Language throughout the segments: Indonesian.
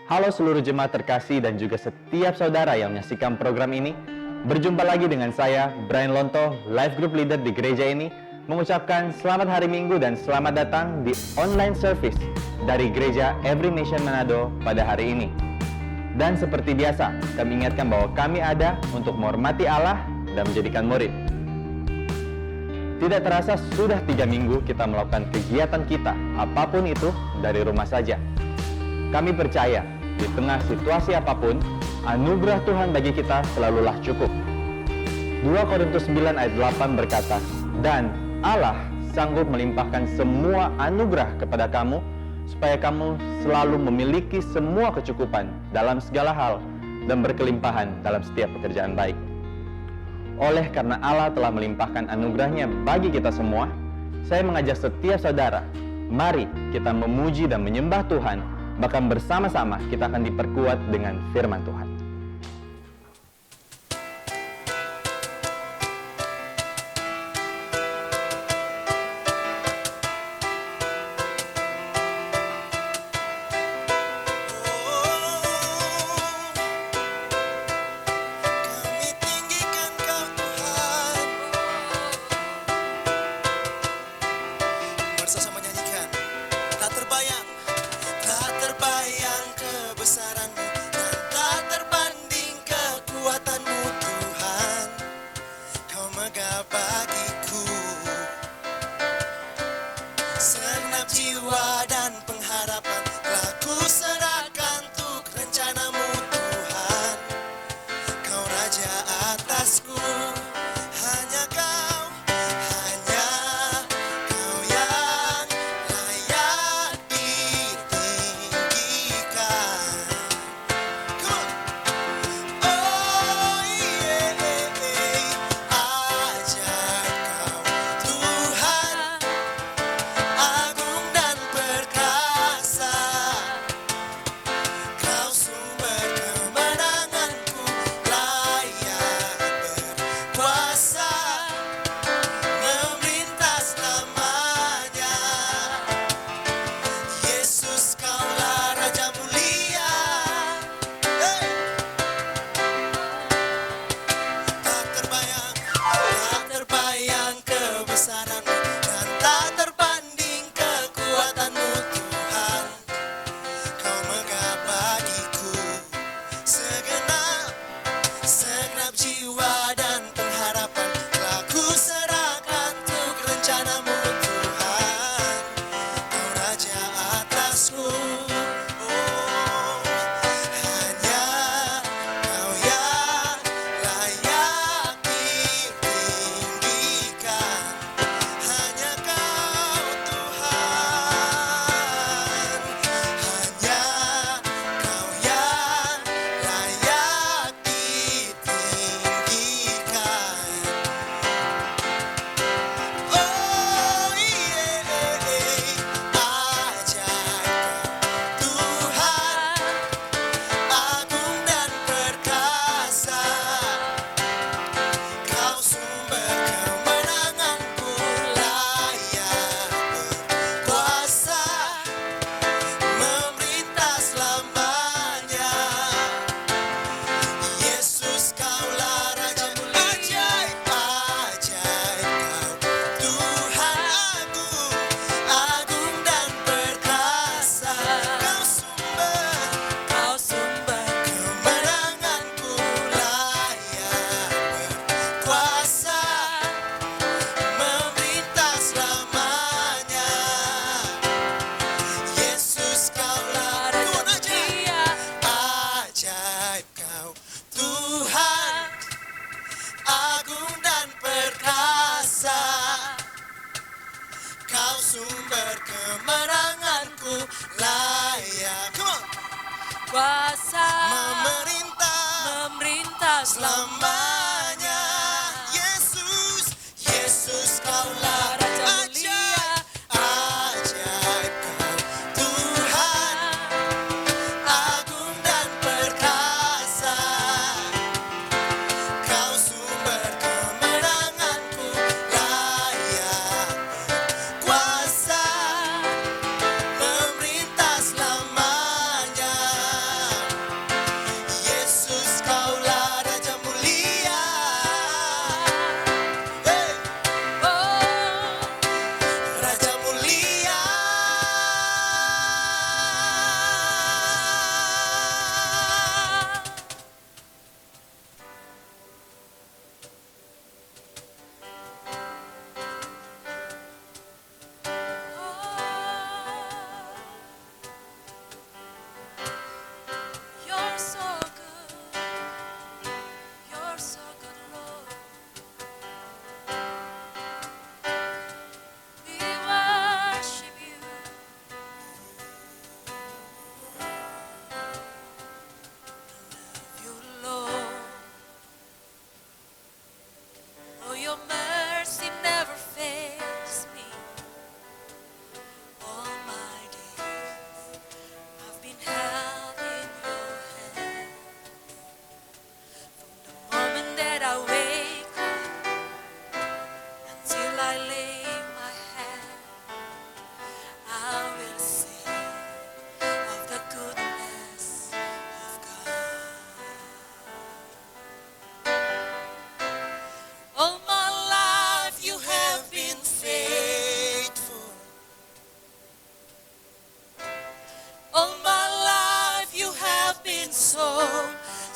Halo seluruh jemaat terkasih dan juga setiap saudara yang menyaksikan program ini. Berjumpa lagi dengan saya, Brian Lonto, Life Group Leader di gereja ini, mengucapkan selamat hari Minggu dan selamat datang di online service dari gereja Every Nation Manado pada hari ini. Dan seperti biasa, kami ingatkan bahwa kami ada untuk menghormati Allah dan menjadikan murid. Tidak terasa sudah 3 minggu kita melakukan kegiatan kita, apapun itu, dari rumah saja. Kami percaya, di tengah situasi apapun, anugerah Tuhan bagi kita selalulah cukup. 2 Korintus 9 ayat 8 berkata, "Dan Allah sanggup melimpahkan semua anugerah kepada kamu, supaya kamu selalu memiliki semua kecukupan dalam segala hal dan berkelimpahan dalam setiap pekerjaan baik." Oleh karena Allah telah melimpahkan anugerahnya bagi kita semua, saya mengajak setiap saudara, mari kita memuji dan menyembah Tuhan, bahkan bersama-sama kita akan diperkuat dengan firman Tuhan.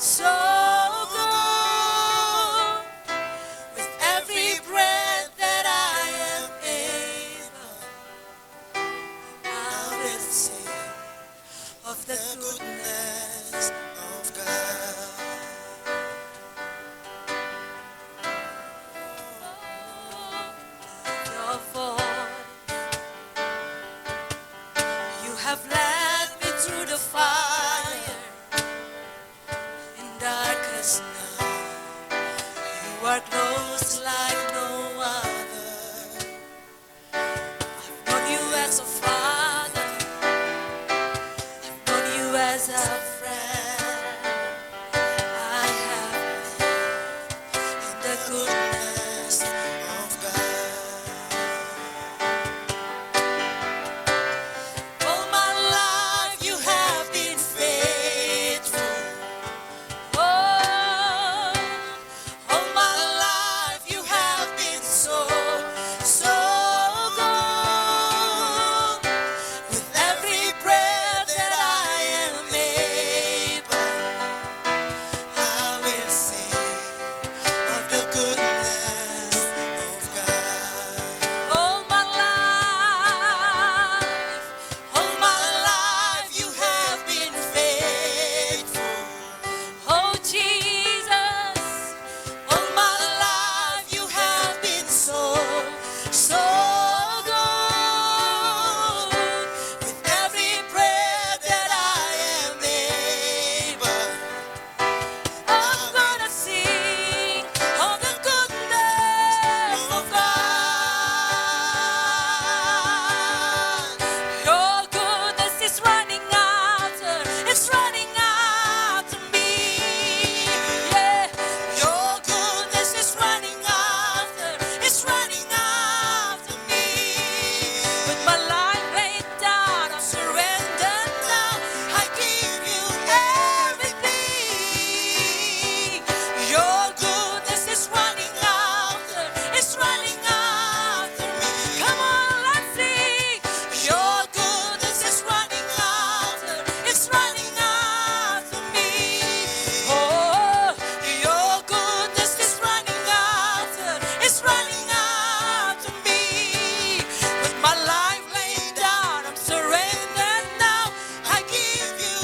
so good. With every breath that I am able, I will sing of the goodness of God. Your voice, you have led me through the fire in darkest night. You are close like no other. I've known you as a father, I've known you as a friend. I have lived in the goodness of God. All my life you have been faithful. Oh, all my life you have been so, so good. With every breath that I am able, I will sing of the goodness of God. All my life you have been faithful. Oh Jesus, all my life you have been so, so good. With every breath that I am able, I'm gonna sing of the goodness of God. Your goodness is running after, it's running after me. Yeah, your goodness is running after, it's running after me. With my life laid down, I surrender now. I give you everything. Your goodness is running after, it's running after me. Come on, let's sing. Your goodness is running after, it's running after me. Oh, your goodness is running after, it's running after me. With my life laid down, I'm surrendered now. I give you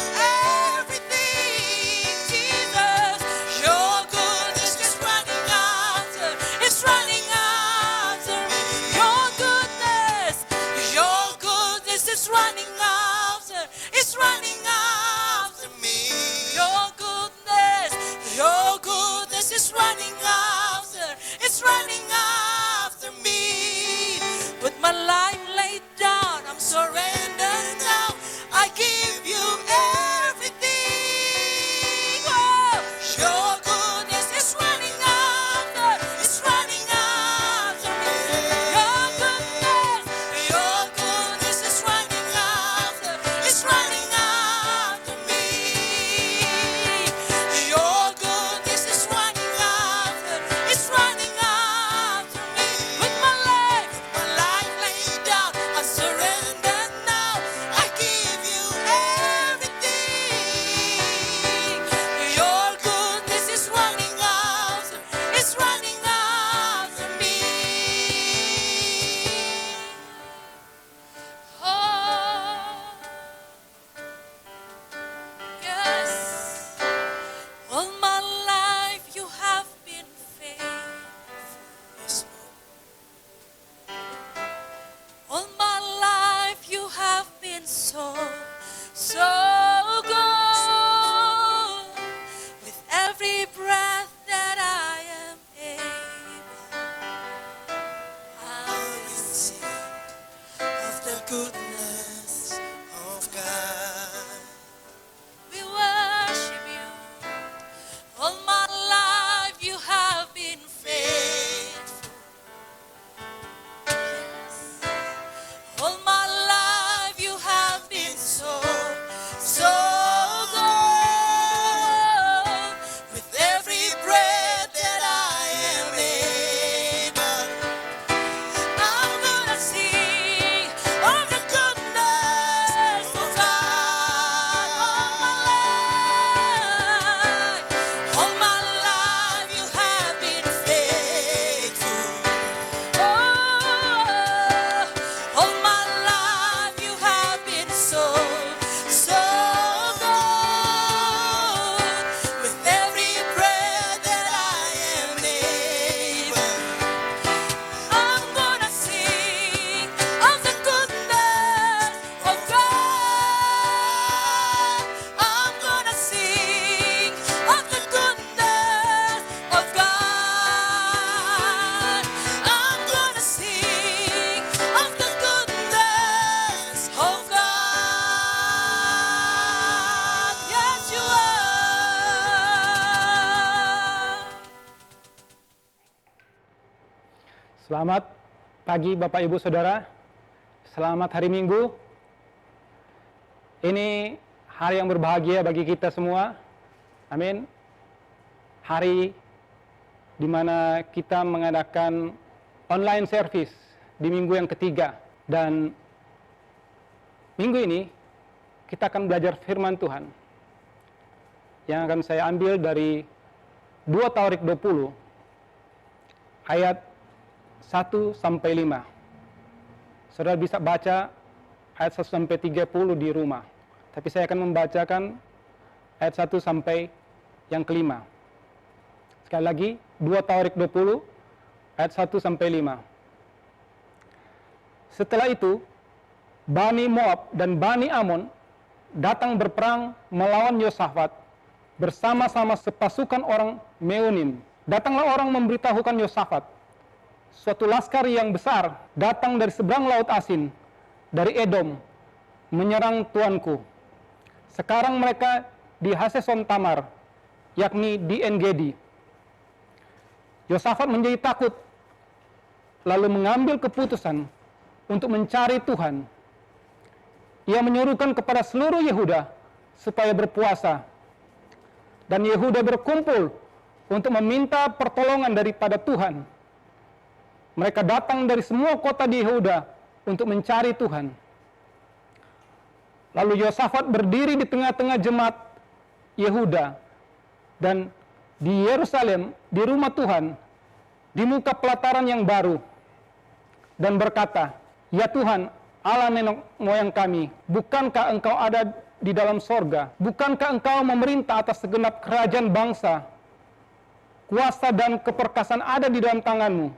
everything, Jesus. Your goodness is running after, it's running after me. Your goodness is running after, it's running after me. Your goodness is running after, it's running after me. With my life laid down, I'm surrendered now. I give you everything. Oh, your goodness is running after, it's running after me. Your goodness is running after, it's running after me. Your goodness is running after, it's running after Selamat pagi Bapak Ibu Saudara. Selamat hari Minggu. Ini hari yang berbahagia bagi kita semua. Amin. Hari di mana kita mengadakan online service di minggu yang ketiga. Dan minggu ini kita akan belajar firman Tuhan yang akan saya ambil dari 2 Taurik 20 ayat 1 sampai 5. Saudara bisa baca ayat 1 sampai 30 di rumah. Tapi saya akan membacakan ayat 1 sampai yang kelima. Sekali lagi, 2 Taurik 20 ayat 1 sampai 5. Setelah itu, Bani Moab dan Bani Amon datang berperang melawan Yosafat bersama-sama sepasukan orang Meonim. Datanglah orang memberitahukan Yosafat, suatu laskar yang besar datang dari seberang laut Asin, dari Edom, menyerang tuanku. Sekarang mereka di Haseson Tamar, yakni di En-Gedi. Yosafat menjadi takut, lalu mengambil keputusan untuk mencari Tuhan. Ia menyuruhkan kepada seluruh Yehuda supaya berpuasa. Dan Yehuda berkumpul untuk meminta pertolongan daripada Tuhan. Mereka datang dari semua kota di Yehuda untuk mencari Tuhan. Lalu Yosafat berdiri di tengah-tengah jemaat Yehuda dan di Yerusalem, di rumah Tuhan, di muka pelataran yang baru, dan berkata, "Ya Tuhan, Allah nenek moyang kami, bukankah Engkau ada di dalam sorga? Bukankah Engkau memerintah atas segenap kerajaan bangsa? Kuasa dan keperkasaan ada di dalam tangan-Mu,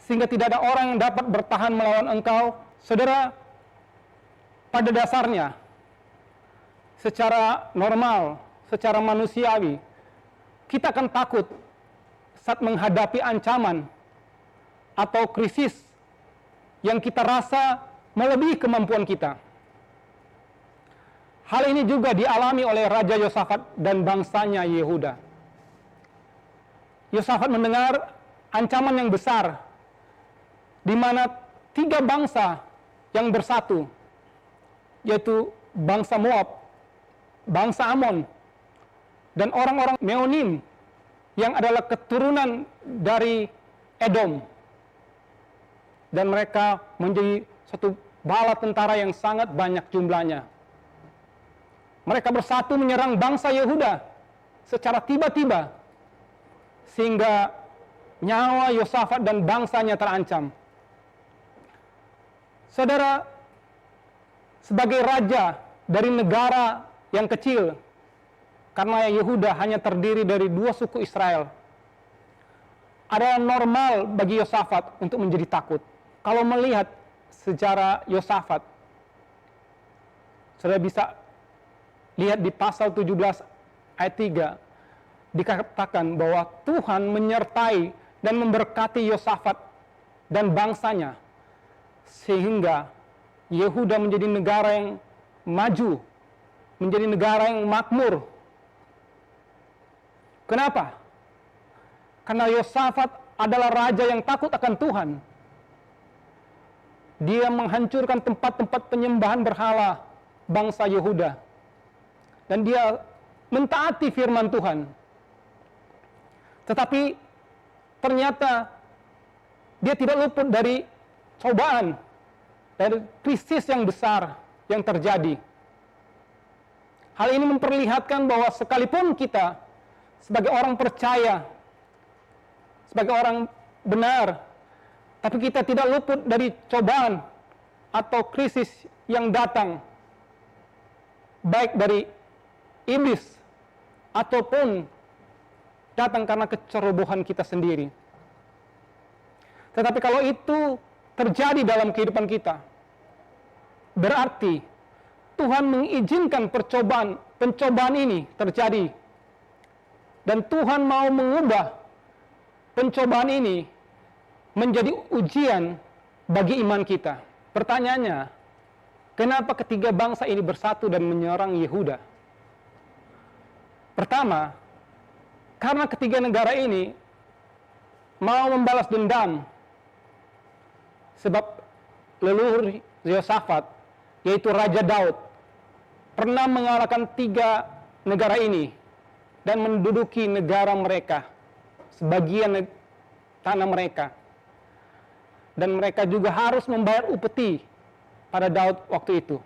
sehingga tidak ada orang yang dapat bertahan melawan Engkau." Saudara, pada dasarnya, secara normal, secara manusiawi, kita akan takut saat menghadapi ancaman atau krisis yang kita rasa melebihi kemampuan kita. Hal ini juga dialami oleh Raja Yosafat dan bangsanya Yehuda. Yosafat mendengar ancaman yang besar, di mana 3 bangsa yang bersatu, yaitu bangsa Moab, bangsa Amon, dan orang-orang Meonim yang adalah keturunan dari Edom. Dan mereka menjadi satu bala tentara yang sangat banyak jumlahnya. Mereka bersatu menyerang bangsa Yehuda secara tiba-tiba, sehingga nyawa Yosafat dan bangsanya terancam. Saudara, sebagai raja dari negara yang kecil, karena Yehuda hanya terdiri dari 2 suku Israel, adalah normal bagi Yosafat untuk menjadi takut. Kalau melihat sejarah Yosafat, saudara bisa lihat di pasal 17 ayat 3, dikatakan bahwa Tuhan menyertai dan memberkati Yosafat dan bangsanya, sehingga Yehuda menjadi negara yang maju, menjadi negara yang makmur. Kenapa? Karena Yosafat adalah raja yang takut akan Tuhan. Dia menghancurkan tempat-tempat penyembahan berhala bangsa Yehuda. Dan dia mentaati firman Tuhan. Tetapi ternyata dia tidak luput dari cobaan, dari krisis yang besar yang terjadi. Hal ini memperlihatkan bahwa sekalipun kita sebagai orang percaya, sebagai orang benar, tapi kita tidak luput dari cobaan atau krisis yang datang, baik dari iblis ataupun datang karena kecerobohan kita sendiri. Tetapi kalau itu terjadi dalam kehidupan kita, berarti Tuhan mengizinkan pencobaan ini terjadi. Dan Tuhan mau mengubah pencobaan ini menjadi ujian bagi iman kita. Pertanyaannya, kenapa ketiga bangsa ini bersatu dan menyerang Yehuda? Pertama, karena ketiga negara ini mau membalas dendam Sebab leluhur Yosafat, yaitu Raja Daud, pernah mengalahkan 3 negara ini dan menduduki negara mereka, sebagian tanah mereka. Dan mereka juga harus membayar upeti pada Daud waktu itu.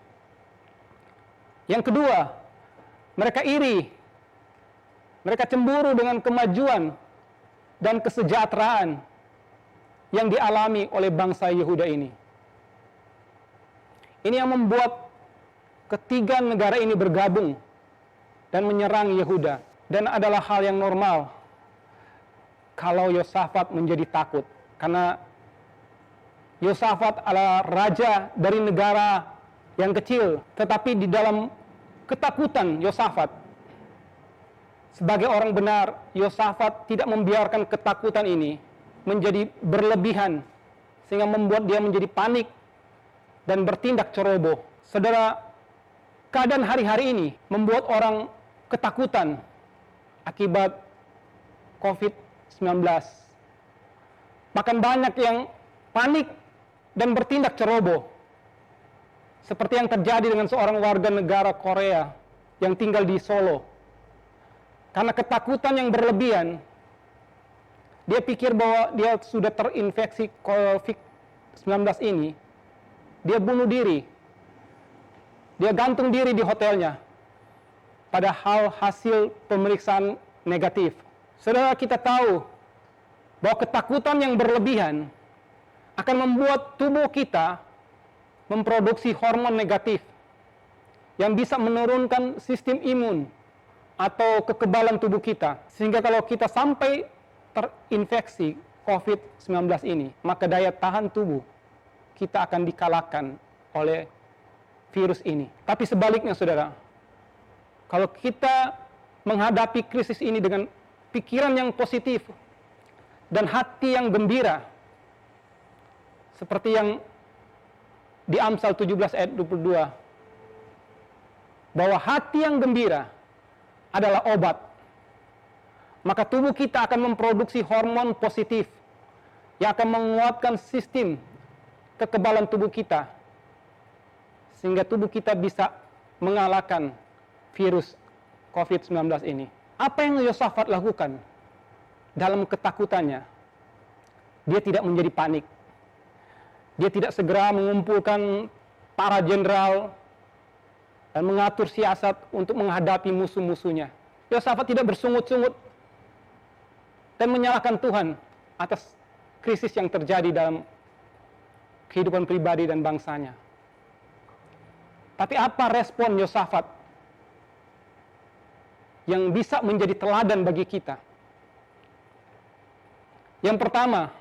Yang kedua, mereka iri. Mereka cemburu dengan kemajuan dan kesejahteraan yang dialami oleh bangsa Yehuda ini. Ini yang membuat ketiga negara ini bergabung dan menyerang Yehuda. Dan adalah hal yang normal kalau Yosafat menjadi takut. Karena Yosafat adalah raja dari negara yang kecil. Tetapi di dalam ketakutan Yosafat, sebagai orang benar, Yosafat tidak membiarkan ketakutan ini menjadi berlebihan, sehingga membuat dia menjadi panik dan bertindak ceroboh. Saudara, keadaan hari-hari ini membuat orang ketakutan akibat COVID-19. Bahkan banyak yang panik dan bertindak ceroboh. Seperti yang terjadi dengan seorang warga negara Korea yang tinggal di Solo. Karena ketakutan yang berlebihan, dia pikir bahwa dia sudah terinfeksi COVID-19 ini, dia bunuh diri. Dia gantung diri di hotelnya. Padahal hasil pemeriksaan negatif. Saudara, kita tahu bahwa ketakutan yang berlebihan akan membuat tubuh kita memproduksi hormon negatif yang bisa menurunkan sistem imun atau kekebalan tubuh kita. Sehingga kalau kita sampai terinfeksi COVID-19 ini, maka daya tahan tubuh kita akan dikalahkan oleh virus ini. Tapi sebaliknya, saudara, kalau kita menghadapi krisis ini dengan pikiran yang positif dan hati yang gembira, seperti yang di Amsal 17 ayat 22, bahwa hati yang gembira adalah obat, maka tubuh kita akan memproduksi hormon positif yang akan menguatkan sistem kekebalan tubuh kita, sehingga tubuh kita bisa mengalahkan virus COVID-19 ini. Apa yang Yosafat lakukan dalam ketakutannya? Dia tidak menjadi panik. Dia tidak segera mengumpulkan para jenderal dan mengatur siasat untuk menghadapi musuh-musuhnya. Yosafat tidak bersungut-sungut dan menyalahkan Tuhan atas krisis yang terjadi dalam kehidupan pribadi dan bangsanya. Tapi apa respon Yosafat yang bisa menjadi teladan bagi kita? Yang pertama,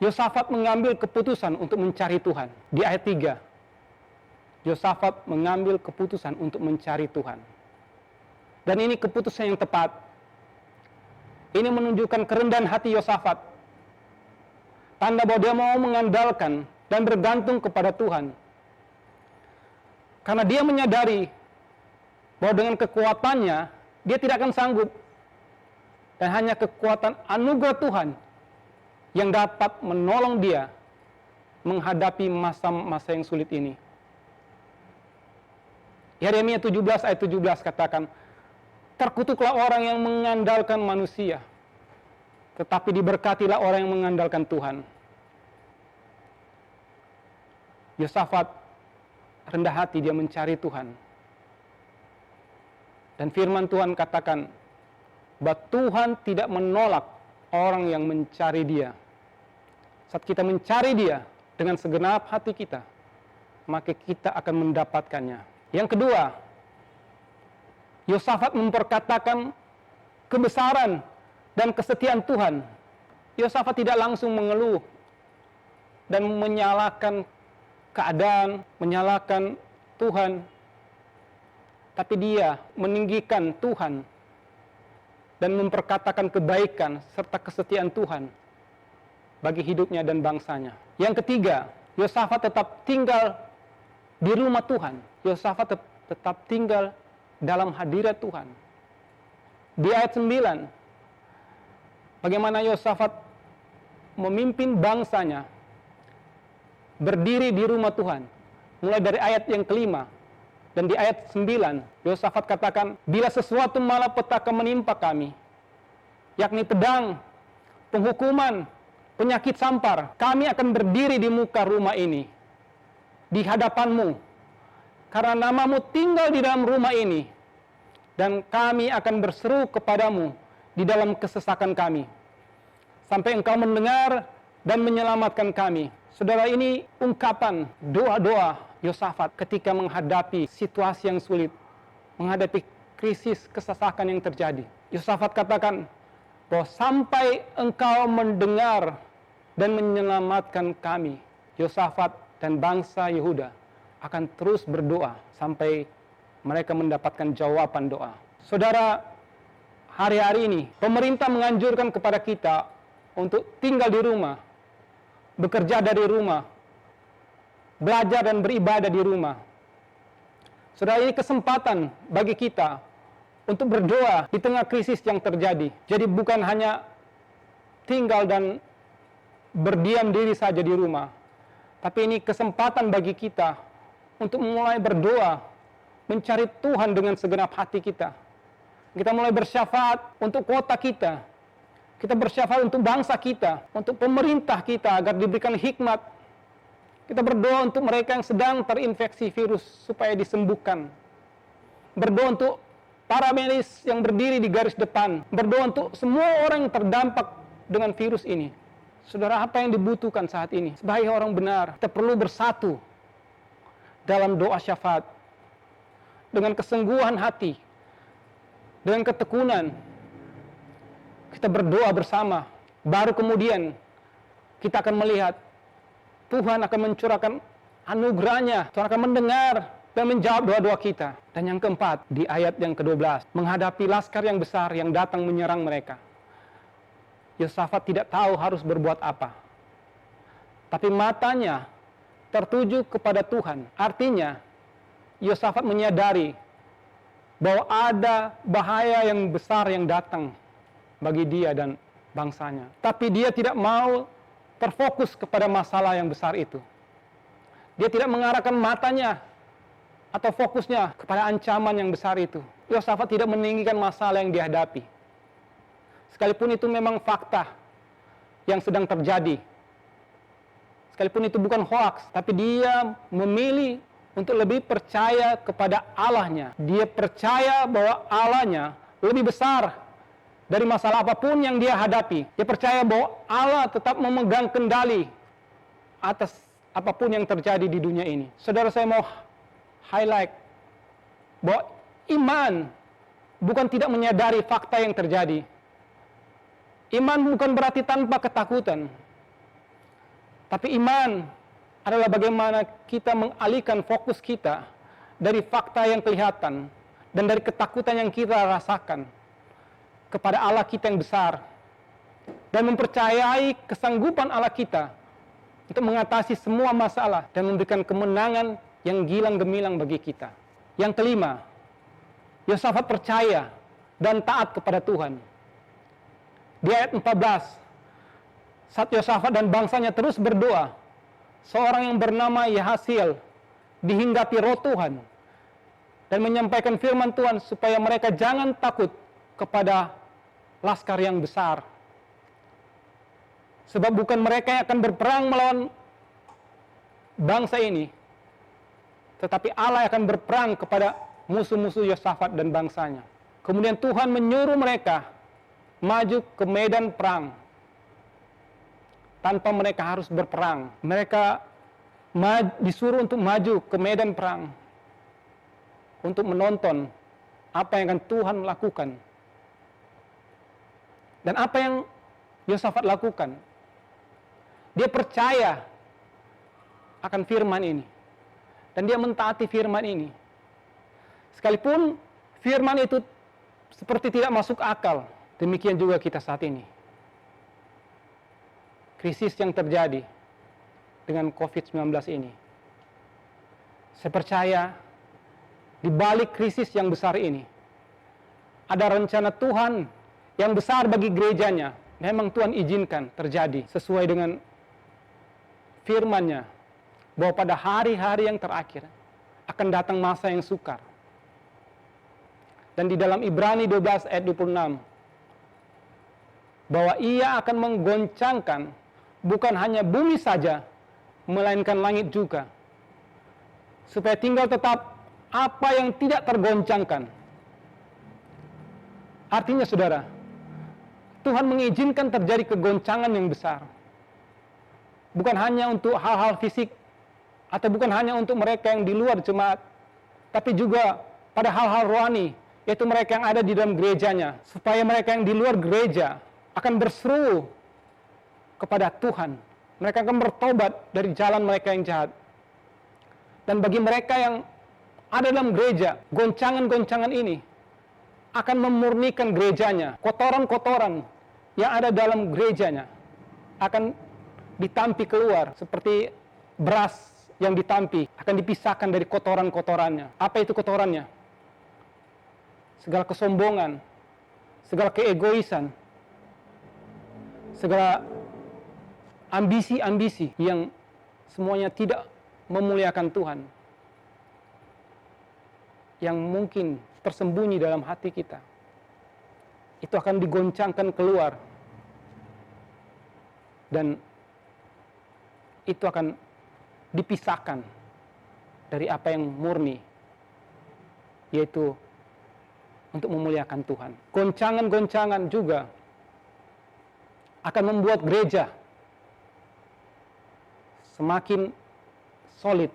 Yosafat mengambil keputusan untuk mencari Tuhan. Di ayat 3, Yosafat mengambil keputusan untuk mencari Tuhan. Dan ini keputusan yang tepat. Ini menunjukkan kerendahan hati Yosafat. Tanda bahwa dia mau mengandalkan dan bergantung kepada Tuhan. Karena dia menyadari bahwa dengan kekuatannya, dia tidak akan sanggup. Dan hanya kekuatan anugerah Tuhan yang dapat menolong dia menghadapi masa-masa yang sulit ini. Yeremia 17 ayat 17 katakan, terkutuklah orang yang mengandalkan manusia, tetapi diberkatilah orang yang mengandalkan Tuhan. Yosafat rendah hati, dia mencari Tuhan. Dan firman Tuhan katakan bahwa Tuhan tidak menolak orang yang mencari Dia. Saat kita mencari Dia dengan segenap hati kita, maka kita akan mendapatkannya. Yang kedua, Yosafat memperkatakan kebesaran dan kesetiaan Tuhan. Yosafat tidak langsung mengeluh dan menyalahkan keadaan, menyalahkan Tuhan, tapi dia meninggikan Tuhan dan memperkatakan kebaikan serta kesetiaan Tuhan bagi hidupnya dan bangsanya. Yang ketiga, Yosafat tetap tinggal di rumah Tuhan. Yosafat tetap tinggal dalam hadirat Tuhan. Di ayat 9, bagaimana Yosafat memimpin bangsanya berdiri di rumah Tuhan. Mulai dari ayat yang kelima dan di ayat 9, Yosafat katakan, bila sesuatu malapetaka menimpa kami, yakni pedang, penghukuman, penyakit sampar, kami akan berdiri di muka rumah ini, di hadapanmu, karena namamu tinggal di dalam rumah ini, dan kami akan berseru kepadamu di dalam kesesakan kami, sampai engkau mendengar dan menyelamatkan kami. Saudara, ini ungkapan doa-doa Yosafat ketika menghadapi situasi yang sulit, menghadapi krisis kesesakan yang terjadi. Yosafat katakan bahwa sampai engkau mendengar dan menyelamatkan kami, Yosafat dan bangsa Yehuda akan terus berdoa sampai mereka mendapatkan jawaban doa. Saudara, hari-hari ini pemerintah menganjurkan kepada kita untuk tinggal di rumah, bekerja dari rumah, belajar dan beribadah di rumah. Saudara, ini kesempatan bagi kita untuk berdoa di tengah krisis yang terjadi. Jadi bukan hanya tinggal dan berdiam diri saja di rumah, tapi ini kesempatan bagi kita untuk mulai berdoa, mencari Tuhan dengan segenap hati kita. Kita mulai bersyafaat untuk kota kita. Kita bersyafaat untuk bangsa kita, untuk pemerintah kita agar diberikan hikmat. Kita berdoa untuk mereka yang sedang terinfeksi virus supaya disembuhkan. Berdoa untuk para medis yang berdiri di garis depan. Berdoa untuk semua orang yang terdampak dengan virus ini. Saudara, apa yang dibutuhkan saat ini? Sebagai orang benar, kita perlu bersatu dalam doa syafaat. Dengan kesungguhan hati, dengan ketekunan, kita berdoa bersama. Baru kemudian kita akan melihat Tuhan akan mencurahkan anugerahnya. Tuhan akan mendengar dan menjawab doa-doa kita. Dan yang keempat, di ayat yang ke-12, menghadapi laskar yang besar yang datang menyerang mereka. Yosafat tidak tahu harus berbuat apa, tapi matanya tertuju kepada Tuhan. Artinya, Yosafat menyadari bahwa ada bahaya yang besar yang datang bagi dia dan bangsanya. Tapi dia tidak mau terfokus kepada masalah yang besar itu. Dia tidak mengarahkan matanya atau fokusnya kepada ancaman yang besar itu. Yosafat tidak meninggikan masalah yang dihadapi. Sekalipun itu memang fakta yang sedang terjadi. Sekalipun itu bukan hoaks, tapi dia memilih untuk lebih percaya kepada Allahnya. Dia percaya bahwa Allahnya lebih besar dari masalah apapun yang dia hadapi. Dia percaya bahwa Allah tetap memegang kendali atas apapun yang terjadi di dunia ini. Saudara, saya mau highlight bahwa iman bukan tidak menyadari fakta yang terjadi. Iman bukan berarti tanpa ketakutan. Tapi iman adalah bagaimana kita mengalihkan fokus kita dari fakta yang kelihatan dan dari ketakutan yang kita rasakan kepada Allah kita yang besar, dan mempercayai kesanggupan Allah kita untuk mengatasi semua masalah dan memberikan kemenangan yang gilang gemilang bagi kita. Yang kelima, Yosafat percaya dan taat kepada Tuhan. Di ayat 14, saat Yosafat dan bangsanya terus berdoa, seorang yang bernama Yahasiel dihinggapi roh Tuhan dan menyampaikan firman Tuhan supaya mereka jangan takut kepada laskar yang besar. Sebab bukan mereka yang akan berperang melawan bangsa ini, tetapi Allah akan berperang kepada musuh-musuh Yosafat dan bangsanya. Kemudian Tuhan menyuruh mereka maju ke medan perang tanpa mereka harus berperang. Mereka disuruh untuk maju ke medan perang untuk menonton apa yang akan Tuhan lakukan. Dan apa yang Yosafat lakukan? Dia percaya akan firman ini. Dan dia mentaati firman ini. Sekalipun firman itu seperti tidak masuk akal, demikian juga kita saat ini. Krisis yang terjadi dengan COVID-19 ini. Saya percaya di balik krisis yang besar ini, ada rencana Tuhan yang besar bagi gerejanya. Memang Tuhan izinkan terjadi sesuai dengan firman-Nya bahwa pada hari-hari yang terakhir akan datang masa yang sukar. Dan di dalam Ibrani 12 ayat 26, bahwa ia akan menggoncangkan bukan hanya bumi saja, melainkan langit juga, supaya tinggal tetap apa yang tidak tergoncangkan. Artinya saudara, Tuhan mengizinkan terjadi kegoncangan yang besar. Bukan hanya untuk hal-hal fisik, atau bukan hanya untuk mereka yang di luar jemaat, tapi juga pada hal-hal rohani, yaitu mereka yang ada di dalam gerejanya, supaya mereka yang di luar gereja akan berseru kepada Tuhan. Mereka akan bertobat dari jalan mereka yang jahat. Dan bagi mereka yang ada dalam gereja, goncangan-goncangan ini akan memurnikan gerejanya. Kotoran-kotoran yang ada dalam gerejanya akan ditampi keluar seperti beras yang ditampi, akan dipisahkan dari kotoran-kotorannya. Apa itu kotorannya? Segala kesombongan, segala keegoisan, segala ambisi-ambisi yang semuanya tidak memuliakan Tuhan, yang mungkin tersembunyi dalam hati kita, itu akan digoncangkan keluar, dan itu akan dipisahkan dari apa yang murni, yaitu untuk memuliakan Tuhan. Goncangan-goncangan juga akan membuat gereja semakin solid,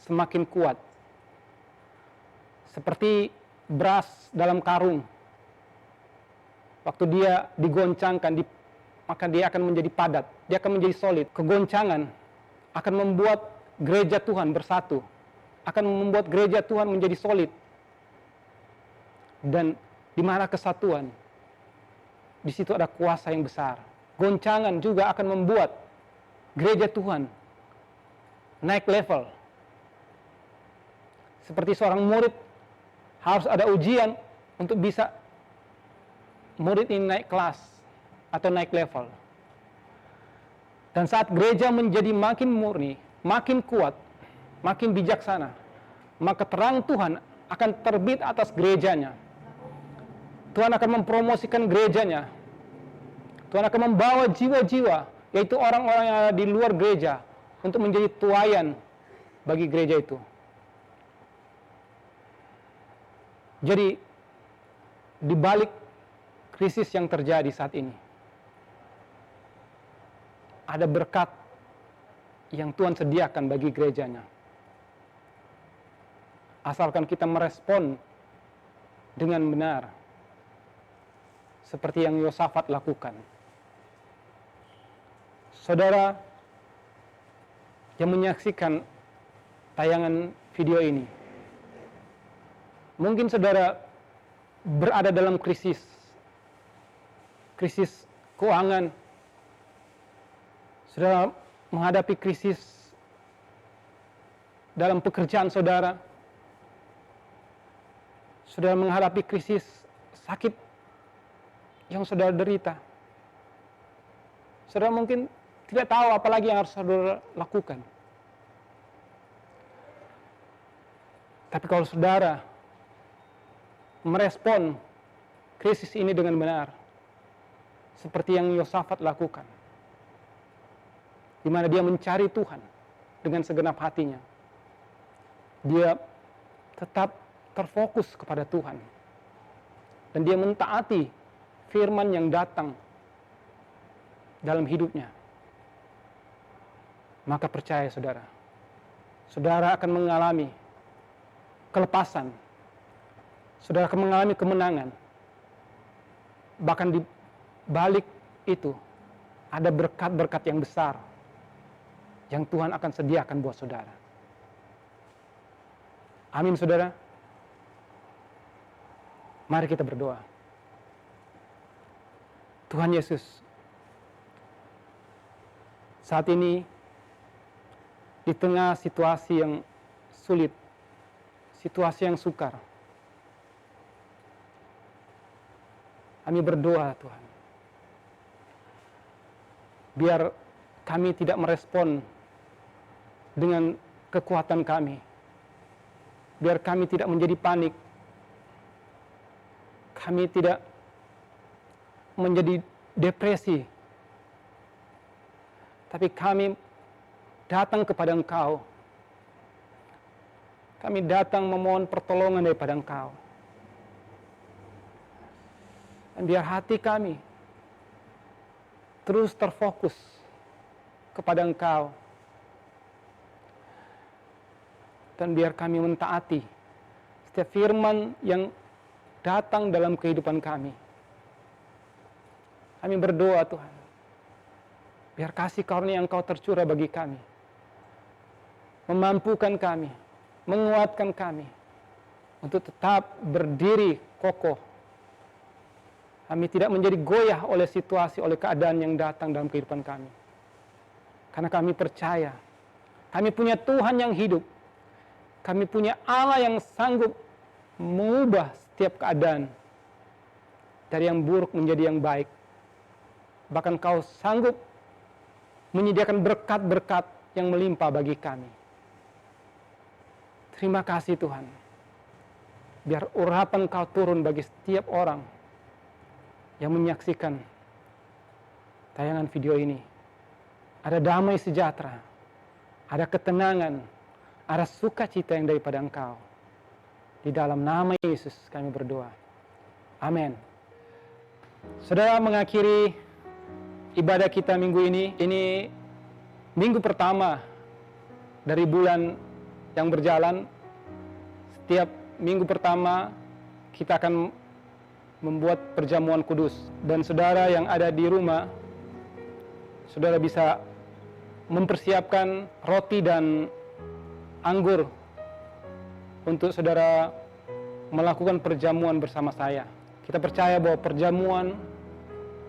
semakin kuat. Seperti beras dalam karung. Waktu dia digoncangkan, maka dia akan menjadi padat, dia akan menjadi solid. Kegoncangan akan membuat gereja Tuhan bersatu, akan membuat gereja Tuhan menjadi solid. Dan di mana kesatuan, di situ ada kuasa yang besar. Goncangan juga akan membuat gereja Tuhan naik level. Seperti seorang murid harus ada ujian untuk bisa murid ini naik kelas atau naik level. Dan saat gereja menjadi makin murni, makin kuat, makin bijaksana, maka terang Tuhan akan terbit atas gerejanya. Tuhan akan mempromosikan gerejanya. Tuhan akan membawa jiwa-jiwa, yaitu orang-orang yang ada di luar gereja, untuk menjadi tuayan bagi gereja itu. Jadi, di balik krisis yang terjadi saat ini, ada berkat yang Tuhan sediakan bagi gerejanya. Asalkan kita merespon dengan benar, seperti yang Yosafat lakukan. Saudara yang menyaksikan tayangan video ini, mungkin saudara berada dalam krisis keuangan, saudara menghadapi krisis dalam pekerjaan saudara, saudara menghadapi krisis sakit yang saudara derita. Saudara mungkin tidak tahu apa lagi yang harus saudara lakukan. Tapi kalau saudara merespon krisis ini dengan benar, seperti yang Yosafat lakukan, di mana dia mencari Tuhan dengan segenap hatinya, dia tetap terfokus kepada Tuhan, dan dia mentaati firman yang datang dalam hidupnya, maka percaya saudara, saudara akan mengalami kelepasan, saudara akan mengalami kemenangan. Bahkan di balik itu ada berkat-berkat yang besar yang Tuhan akan sediakan buat saudara. Amin saudara. Mari kita berdoa. Tuhan Yesus, saat ini di tengah situasi yang sulit, situasi yang sukar, kami berdoa Tuhan, biar kami tidak merespon dengan kekuatan kami. Biar kami tidak menjadi panik. Kami tidak menjadi depresi. Tapi kami datang kepada Engkau. Kami datang memohon pertolongan daripada Engkau. Dan biar hati kami terus terfokus kepada Engkau. Dan biar kami mentaati setiap firman yang datang dalam kehidupan kami. Kami berdoa Tuhan, biar kasih karunia Engkau tercurah bagi kami. Memampukan kami, menguatkan kami untuk tetap berdiri kokoh. Kami tidak menjadi goyah oleh situasi, oleh keadaan yang datang dalam kehidupan kami. Karena kami percaya, kami punya Tuhan yang hidup. Kami punya Allah yang sanggup mengubah setiap keadaan dari yang buruk menjadi yang baik. Bahkan Kau sanggup menyediakan berkat-berkat yang melimpah bagi kami. Terima kasih Tuhan. Biar urapan Kau turun bagi setiap orang yang menyaksikan tayangan video ini. Ada damai sejahtera, ada ketenangan, ada sukacita yang daripada Engkau. Di dalam nama Yesus kami berdoa. Amin. Saudara, mengakhiri ibadah kita minggu ini minggu pertama dari bulan yang berjalan. Setiap minggu pertama kita akan membuat perjamuan kudus. Dan saudara yang ada di rumah, saudara bisa mempersiapkan roti dan anggur untuk saudara melakukan perjamuan bersama saya. Kita percaya bahwa perjamuan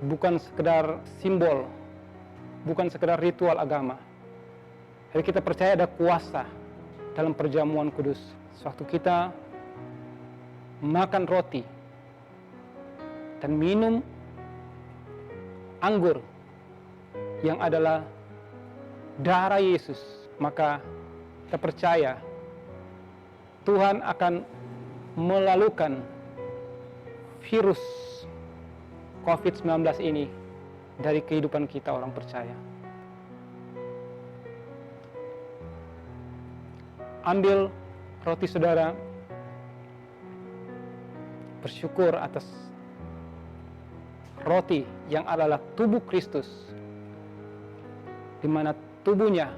bukan sekedar simbol, bukan sekedar ritual agama. Tapi kita percaya ada kuasa dalam perjamuan kudus. Sewaktu kita makan roti dan minum anggur yang adalah darah Yesus, maka kita percaya Tuhan akan melalukan virus COVID-19 ini dari kehidupan kita orang percaya. Ambil roti saudara, bersyukur atas roti yang adalah tubuh Kristus, di mana tubuhnya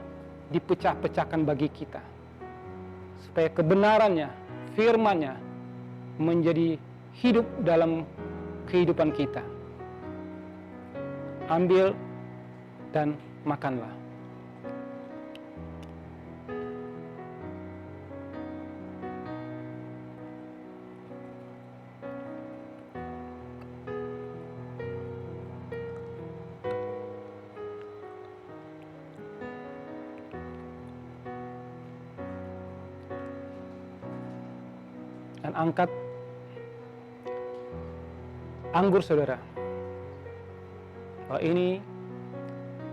dipecah-pecahkan bagi kita, supaya kebenarannya, firman-Nya menjadi hidup dalam kehidupan kita. Ambil dan makanlah. Dan angkat anggur saudara. Bahwa ini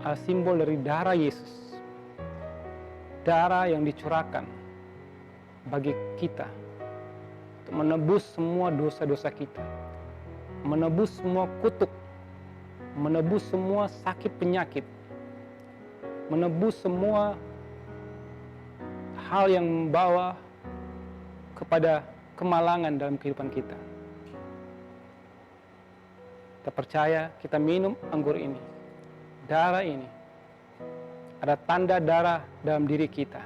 adalah simbol dari darah Yesus. Darah yang dicurahkan bagi kita untuk menebus semua dosa-dosa kita. Menebus semua kutuk. Menebus semua sakit penyakit. Menebus semua hal yang membawa kepada kemalangan dalam kehidupan kita. Kita percaya, kita minum anggur ini, darah ini, ada tanda darah dalam diri kita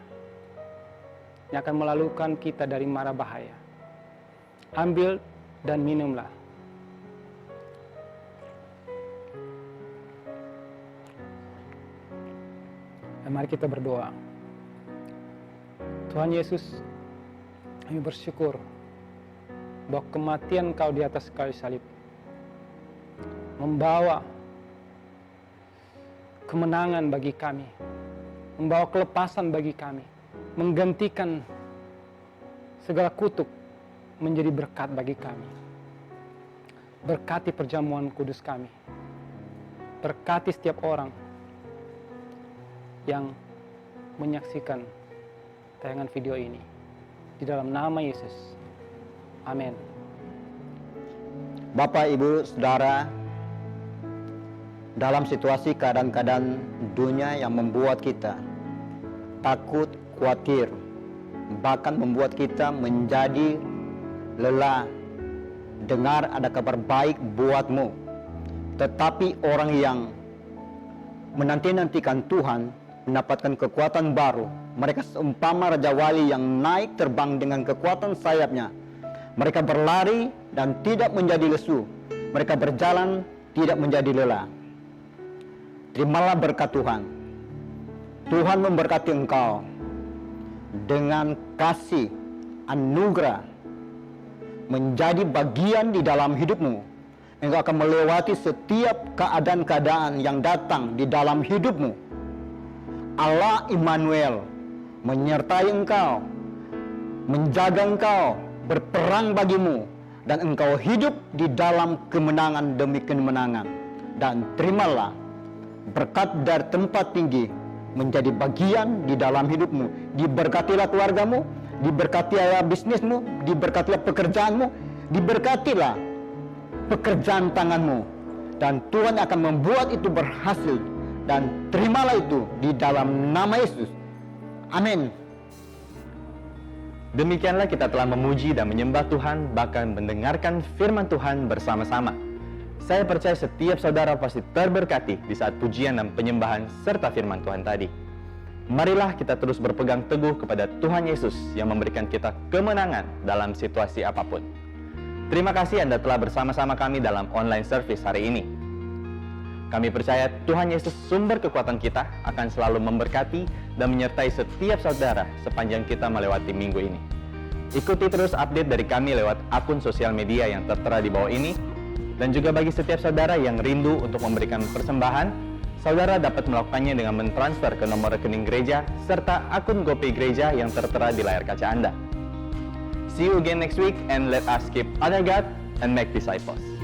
yang akan melalukan kita dari mara bahaya. Ambil dan minumlah. Dan mari kita berdoa. Tuhan Yesus, kami bersyukur bahwa kematian Kau di atas kayu salib membawa kemenangan bagi kami, membawa kelepasan bagi kami, menggantikan segala kutuk menjadi berkat bagi kami. Berkati perjamuan kudus kami, berkati setiap orang yang menyaksikan tayangan video ini. Di dalam nama Yesus. Amin. Bapak, Ibu, Saudara, dalam situasi keadaan-keadaan dunia yang membuat kita takut, khawatir, bahkan membuat kita menjadi lelah, dengar ada kabar baik buatmu. Tetapi orang yang menanti-nantikan Tuhan mendapatkan kekuatan baru. Mereka seumpama Raja Wali yang naik terbang dengan kekuatan sayapnya. Mereka berlari dan tidak menjadi lesu. Mereka berjalan tidak menjadi lelah. Terimalah berkat Tuhan. Tuhan memberkati engkau dengan kasih, anugerah, menjadi bagian di dalam hidupmu. Engkau akan melewati setiap keadaan-keadaan yang datang di dalam hidupmu. Allah Immanuel menyertai engkau, menjaga engkau, berperang bagimu, dan engkau hidup di dalam kemenangan demi kemenangan. Dan terimalah berkat dari tempat tinggi menjadi bagian di dalam hidupmu. Diberkatilah keluargamu, diberkatilah bisnismu, diberkatilah pekerjaanmu, diberkatilah pekerjaan tanganmu, dan Tuhan akan membuat itu berhasil. Dan terimalah itu di dalam nama Yesus. Amin. Demikianlah kita telah memuji dan menyembah Tuhan, bahkan mendengarkan firman Tuhan bersama-sama. Saya percaya setiap saudara pasti terberkati di saat pujian dan penyembahan serta firman Tuhan tadi. Marilah kita terus berpegang teguh kepada Tuhan Yesus yang memberikan kita kemenangan dalam situasi apapun. Terima kasih Anda telah bersama-sama kami dalam online service hari ini. Kami percaya Tuhan Yesus sumber kekuatan kita akan selalu memberkati dan menyertai setiap saudara sepanjang kita melewati minggu ini. Ikuti terus update dari kami lewat akun sosial media yang tertera di bawah ini. Dan juga bagi setiap saudara yang rindu untuk memberikan persembahan, saudara dapat melakukannya dengan mentransfer ke nomor rekening gereja serta akun GoPay gereja yang tertera di layar kaca Anda. See you again next week and let us keep honor God and make disciples.